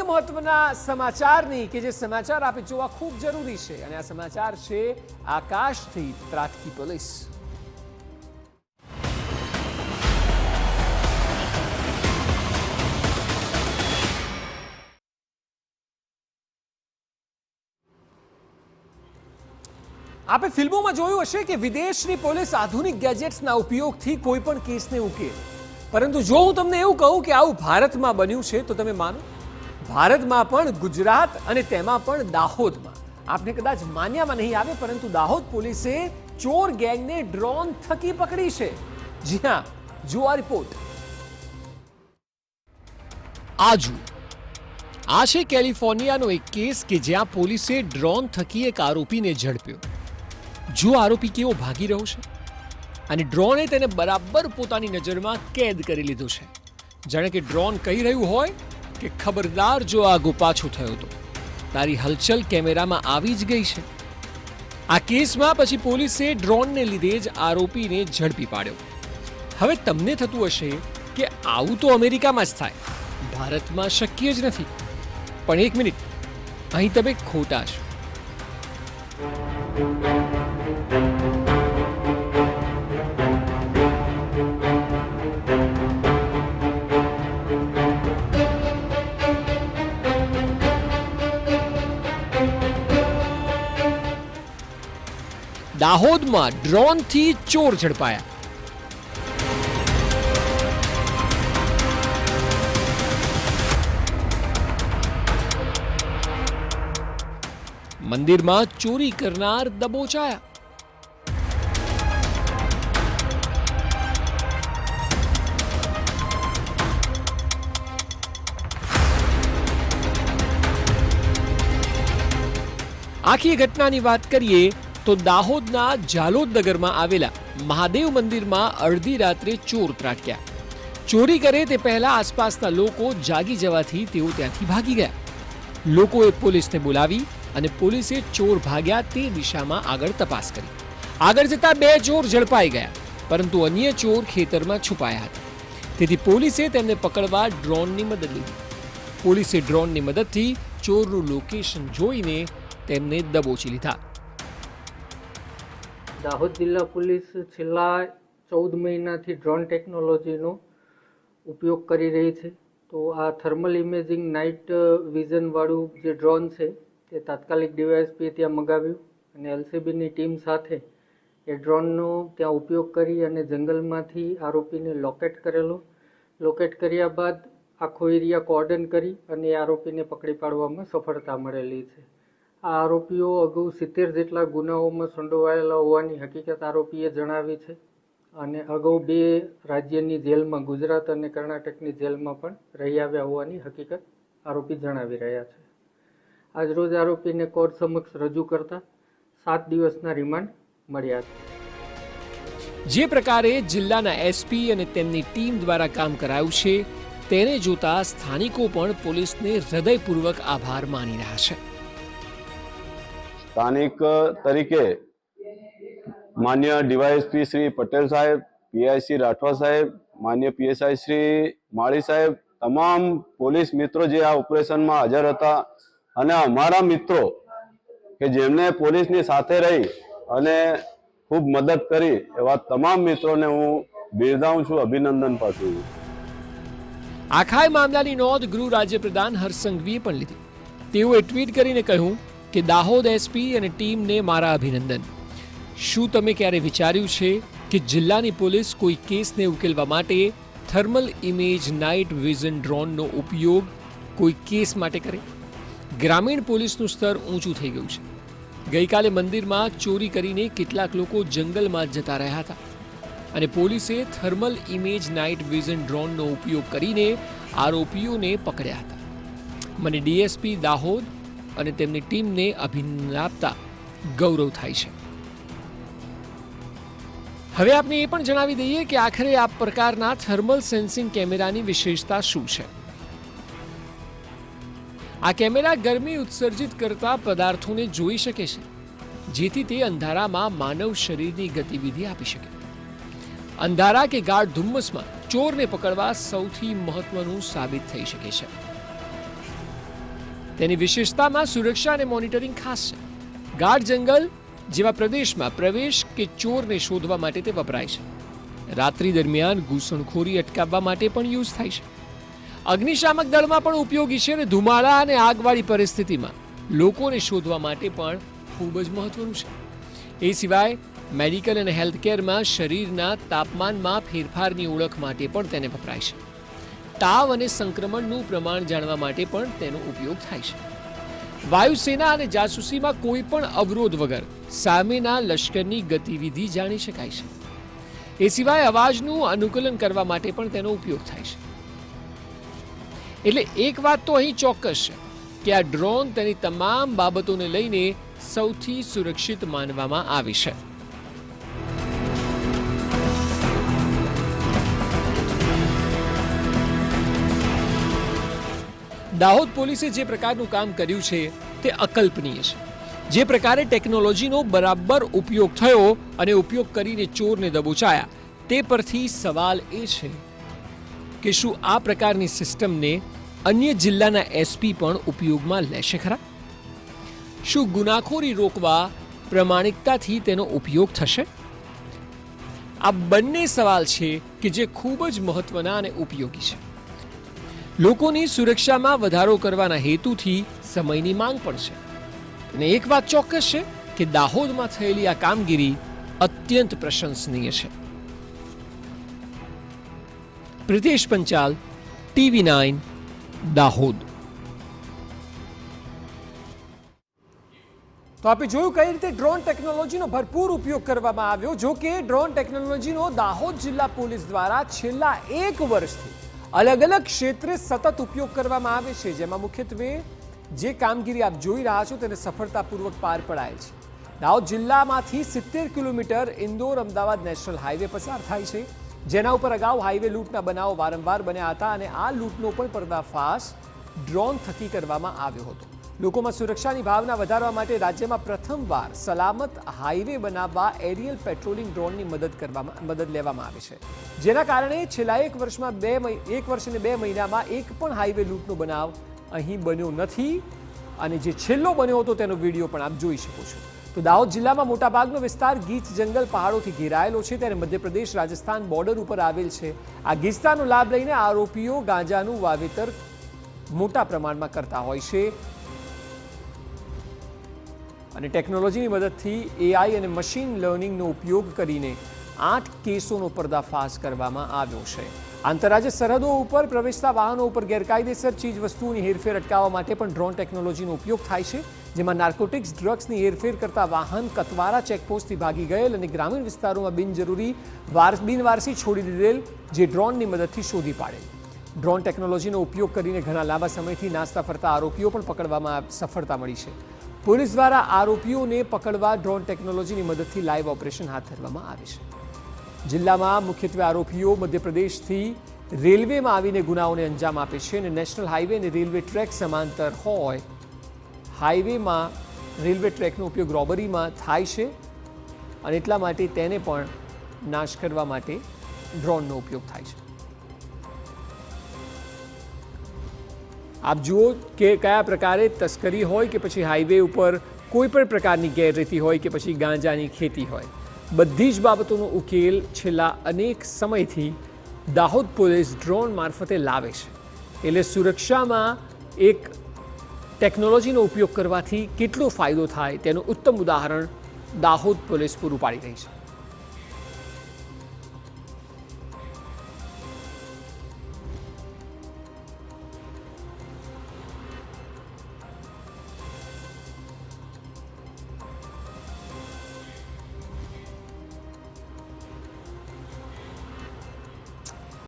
અન્ય મહત્વના સમાચારની કે જે સમાચાર આપણે જોવા ખૂબ જરૂરી છે, અને આ સમાચાર છે આકાશથી ત્રાટકી પોલીસ. આપણે ફિલ્મોમાં જોયું હશે કે વિદેશની પોલીસ આધુનિક ગેજેટ્સના ઉપયોગથી કોઈ પણ કેસને ઉકેલે, પરંતુ જો હું તમને એવું કહું કે આવું ભારતમાં બન્યું છે તો તમે માનો? ભારતમાં પણ, ગુજરાત અને તેમાં પણ દાહોદમાં. આપને કદાચ માન્યામાં નહીં આવે, પરંતુ દાહોદ પોલીસે ચોર ગેંગને ડ્રોન થકી પકડી છે. જી હા, જુઓ આ રિપોર્ટ. આ જુઓ, આ છે કેલિફોર્નિયાનો એક કેસ કે જ્યાં પોલીસે ડ્રોન થકી એક આરોપીને ઝડપ્યો. જો આરોપી કેવો ભાગી રહ્યો છે, અને ડ્રોને તેને બરાબર પોતાની નજરમાં કેદ કરી લીધો છે. જાણે કે ડ્રોન કહી રહ્યું હોય કે ખબરદાર, જો આગો પાછો થયો તો તારી હલચલ કેમેરામાં આવી જ ગઈ છે. આ કેસમાં પછી પોલીસે ડ્રોનને લીધે જ આરોપીને ઝડપી પાડ્યો. હવે તમને થતું હશે કે આવું તો અમેરિકામાં જ થાય, ભારતમાં શક્ય જ નથી. પણ એક મિનિટ, અહીં તમે ખોટા છો. દાહોદમાં ડ્રોનથી ચોર ઝડપાયા. મંદિરમાં ચોરી કરનાર દબોચાયા. આખી ઘટનાની વાત કરીએ તો દાહોદના જાલોદ નગરમાં આવેલા મહાદેવ મંદિરમાં અડધી રાત્રે ચોર ત્રાટક્યા. ચોરી કરે તે પહેલા આસપાસના લોકો જાગી જવાથી તેઓ ત્યાંથી ભાગી ગયા. લોકોએ પોલીસને બોલાવી અને પોલીસે ચોર ભાગ્યા તે દિશામાં આગળ તપાસ કરી. આગળ જતા 2 ચોર ઝડપાઈ ગયા, પરંતુ અન્ય ચોર ખેતરમાં છુપાયા હતા. તેથી પોલીસે તેમને પકડવા ડ્રોનની મદદ લીધી. પોલીસે ડ્રોનની મદદથી ચોરનું લોકેશન જોઈને તેમને દબોચી લીધા. દાહોદ જિલ્લા પોલીસ છેલ્લા 14 મહિનાથી ડ્રોન ટેકનોલોજીનો ઉપયોગ કરી રહી છે. તો આ થર્મલ ઇમેજિંગ નાઇટ વિઝનવાળું જે ડ્રોન છે તે તાત્કાલિક ડીવાયએસપીએ ત્યાં મગાવ્યું, અને એલસીબીની ટીમ સાથે એ ડ્રોનનો ત્યાં ઉપયોગ કરી અને જંગલમાંથી આરોપીને લોકેટ કરેલો. લોકેટ કર્યા બાદ આખો એરિયા કોર્ડન કરી અને એ આરોપીને પકડી પાડવામાં સફળતા મળેલી છે. આ આરોપીઓ અગાઉ 70 જેટલા ગુનાઓમાં સંડોવાયેલા હોવાની હકીકત આરોપીએ જણાવી છે, અને અગાઉ 2 રાજ્યની જેલમાં, ગુજરાત અને કર્ણાટકની જેલમાં પણ રહી આવ્યા હોવાની હકીકત આરોપી જણાવી રહ્યા છે. આજરોજ આરોપીને કોર્ટ સમક્ષ રજૂ કરતા 7 દિવસના રિમાન્ડ મળ્યા છે. જે પ્રકારે જિલ્લાના એસપી અને તેમની ટીમ દ્વારા કામ કરાયું છે, તેને જોતા સ્થાનિકો પણ પોલીસને હૃદયપૂર્વક આભાર માની રહ્યા છે. સ્થાનિક તરીકે માન્ય ડીવાયએસપી શ્રી પટેલ સાહેબ, પીઆઈસી રાઠવા સાહેબ, માન્ય પીએસઆઈ શ્રી માળી સાહેબ, તમામ પોલીસ મિત્રો જે આ ઓપરેશનમાં હાજર હતા, અને અમારા મિત્રો કે જેમને પોલીસની સાથે રહી અને ખૂબ મદદ કરી, એવા તમામ મિત્રોને હું બિરદાવું છું, અભિનંદન પાઠવું છું. આખા મામલાની નોંધ ગૃહ રાજ્યપ્રધાન હર્ષ સંઘવીએ પણ લીધી. તેઓએ ટ્વીટ કરીને કહ્યું કે દાહોદ એસપી અને ટીમને મારા અભિનંદન. શું તમે ક્યારે વિચાર્યું છે કે જિલ્લાની પોલીસ કોઈ કેસને ઉકેલવા માટે થર્મલ ઇમેજ નાઇટ વિઝન ડ્રોનનો ઉપયોગ કોઈ કેસ માટે કરે? ગ્રામીણ પોલીસનું સ્તર ઊંચું થઈ ગયું છે. ગઈકાલે મંદિરમાં ચોરી કરીને કેટલાક લોકો જંગલમાં જતા રહ્યા હતા, અને પોલીસે થર્મલ ઇમેજ નાઇટ વિઝન ડ્રોનનો ઉપયોગ કરીને આરોપીઓને પકડ્યા હતા. મને ડીએસપી દાહોદ અને તેમની ટીમને અભિનંદન આપતા ગૌરવ થાય છે. હવે આપને એ પણ જણાવી દઈએ કે આખરે આ પ્રકારના થર્મલ સેન્સિંગ કેમેરાની વિશેષતા શું છે. આ કેમેરા ગરમી ઉત્સર્જિત કરતા પદાર્થોને જોઈ શકે છે, જેથી તે અંધારામાં માનવ શરીરની ગતિવિધિ આપી શકે. અંધારા કે ગાઢ ધુમ્મસમાં ચોરને પકડવા સૌથી મહત્વનું સાબિત થઈ શકે છે. તેની વિશેષતામાં સુરક્ષા અને મોનિટરિંગ ખાસ છે. ગાઢ જંગલ જેવા પ્રદેશમાં પ્રવેશ કે ચોરને શોધવા માટે તે વપરાય છે. રાત્રિ દરમિયાન ઘૂસણખોરી અટકાવવા માટે પણ યુઝ થાય છે. અગ્નિશામક દળમાં પણ ઉપયોગી છે અને ધુમાડા અને આગવાળી પરિસ્થિતિમાં લોકોને શોધવા માટે પણ ખૂબ જ મહત્વનું છે. એ સિવાય મેડિકલ અને હેલ્થકેરમાં શરીરના તાપમાનમાં ફેરફારની ઓળખ માટે પણ તેને વપરાય છે. તાવ અને સંક્રમણનું પ્રમાણ જાણવા માટે પણ તેનો ઉપયોગ થાય છે. વાયુસેના અને જાસૂસીમાં કોઈ પણ અવરોધ વગર સામેના લશ્કરની ગતિવિધિ જાણી શકાય છે. એ સિવાય અવાજનું અનુકૂલન કરવા માટે પણ તેનો ઉપયોગ થાય છે. એટલે એક વાત તો અહીં ચોક્કસ છે કે આ ડ્રોન તેની તમામ બાબતોને લઈને સૌથી સુરક્ષિત માનવામાં આવે છે. દાહોદ પોલીસે જે પ્રકારનું કામ કર્યું છે તે અકલ્પનીય છે. જે પ્રકારે ટેકનોલોજીનો બરાબર ઉપયોગ થયો અને ઉપયોગ કરીને ચોરને દબોચાયા, તે પરથી સવાલ એ છે કે શું આ પ્રકારની સિસ્ટમને અન્ય જિલ્લાના એસપી પણ ઉપયોગમાં લેશે ખરા? શું ગુનાખોરી રોકવા પ્રમાણિકતાથી તેનો ઉપયોગ થશે? આ બંને સવાલ છે કે જે ખૂબ જ મહત્વના અને ઉપયોગી છે. લોકોની સુરક્ષામાં વધારો કરવાના હેતુથી સમયની માંગ પણ છે. અને એક વાત ચોક્કસ છે કે દાહોદમાં થયેલી આ કામગીરી અત્યંત પ્રશંસનીય છે. પ્રિતેશ પંચાલ, TV9, દાહોદ. તો આપણે જોયું કઈ રીતે ડ્રોન ટેકનોલોજીનો ભરપૂર ઉપયોગ કરવામાં આવ્યો. જો કે ડ્રોન ટેકનોલોજીનો દાહોદ જિલ્લા પોલીસ દ્વારા છેલ્લા 1 વર્ષથી અલગ અલગ ક્ષેત્રે સતત ઉપયોગ કરવામાં આવે છે, જેમાં મુખ્યત્વે જે કામગીરી આપ જોઈ રહ્યા છો તેને સફળતાપૂર્વક પાર પડાય છે. દાહોદ જિલ્લામાંથી 70 kilometre Indore Ahmedabad national highway પસાર થાય છે, જેના ઉપર અગાઉ હાઈવે લૂંટના બનાવો વારંવાર બન્યા હતા અને આ લૂંટનો પણ પર્દાફાશ ડ્રોન થકી કરવામાં આવ્યો હતો. લોકોમાં સુરક્ષાની ભાવના વધારવા માટે રાજ્યમાં પ્રથમવાર સલામત હાઈવે બનાવવા એરિયલ પેટ્રોલિંગ ડ્રોનની મદદ લેવામાં આવે છે, જેના કારણે છેલ્લા 1 વર્ષમાં 1 વર્ષ અને 2 મહિનામાં એક પણ હાઈવે લૂંટનો બનાવ અહીં બન્યો નથી. અને જે છેલ્લો બન્યો હતો તેનો વિડીયો પણ આપ જોઈ શકો છો. તો દાહોદ જિલ્લામાં મોટાભાગનો વિસ્તાર ગીચ જંગલ પહાડોથી ઘેરાયેલો છે, ત્યારે મધ્યપ્રદેશ રાજસ્થાન બોર્ડર ઉપર આવેલ છે. આ ગીચતાનો લાભ લઈને આરોપીઓ ગાંજાનું વાવેતર મોટા પ્રમાણમાં કરતા હોય છે અને ટેકનોલોજીની મદદથી AI અને મશીન લર્નિંગનો ઉપયોગ કરીને 8 કેસોનો પર્દાફાશ કરવામાં આવ્યો છે. આંતરરાજ્ય સરહદો ઉપર પ્રવેશતા વાહનો ઉપર ગેરકાયદેસર ચીજ વસ્તુઓની હેરફેર અટકાવવા માટે પણ ડ્રોન ટેકનોલોજીનો ઉપયોગ થાય છે, જેમાં નાર્કોટિક્સ ડ્રગ્સની હેરફેર કરતા વાહન કતવારા ચેકપોસ્ટથી ભાગી ગયેલ અને ગ્રામીણ વિસ્તારોમાં બિનવારસી છોડી દીધેલ જે ડ્રોનની મદદથી શોધી પાડેલ. ડ્રોન ટેકનોલોજીનો ઉપયોગ કરીને ઘણા લાંબા સમયથી નાસ્તા ફરતા આરોપીઓ પણ પકડવામાં સફળતા મળી છે. પોલીસ દ્વારા આરોપીઓને પકડવા ડ્રોન ટેકનોલોજીની મદદથી લાઈવ ઓપરેશન હાથ ધરવામાં આવે છે. જિલ્લામાં મુખ્યત્વે આરોપીઓ મધ્યપ્રદેશથી રેલવેમાં આવીને ગુનાઓને અંજામ આપે છે અને નેશનલ હાઈવે અને રેલવે ટ્રેક સમાંતર હોય હાઈવેમાં રેલવે ટ્રેકનો ઉપયોગ રોબરીમાં થાય છે અને એટલા માટે તેને પણ નાશ કરવા માટે ડ્રોનનો ઉપયોગ થાય છે. આપ જુઓ કે કયા પ્રકારે તસ્કરી હોય કે પછી હાઈવે ઉપર કોઈ પણ પ્રકારની ગેરરીતિ હોય કે પછી ગાંજાની ખેતી હોય, બધી જ બાબતોનો ઉકેલ છેલ્લા અનેક સમયથી દાહોદ પોલીસ ડ્રોન મારફતે લાવે છે. એટલે સુરક્ષામાં એક ટેકનોલોજીનો ઉપયોગ કરવાથી કેટલો ફાયદો થાય તેનું ઉત્તમ ઉદાહરણ દાહોદ પોલીસ પૂરું પાડી રહી છે.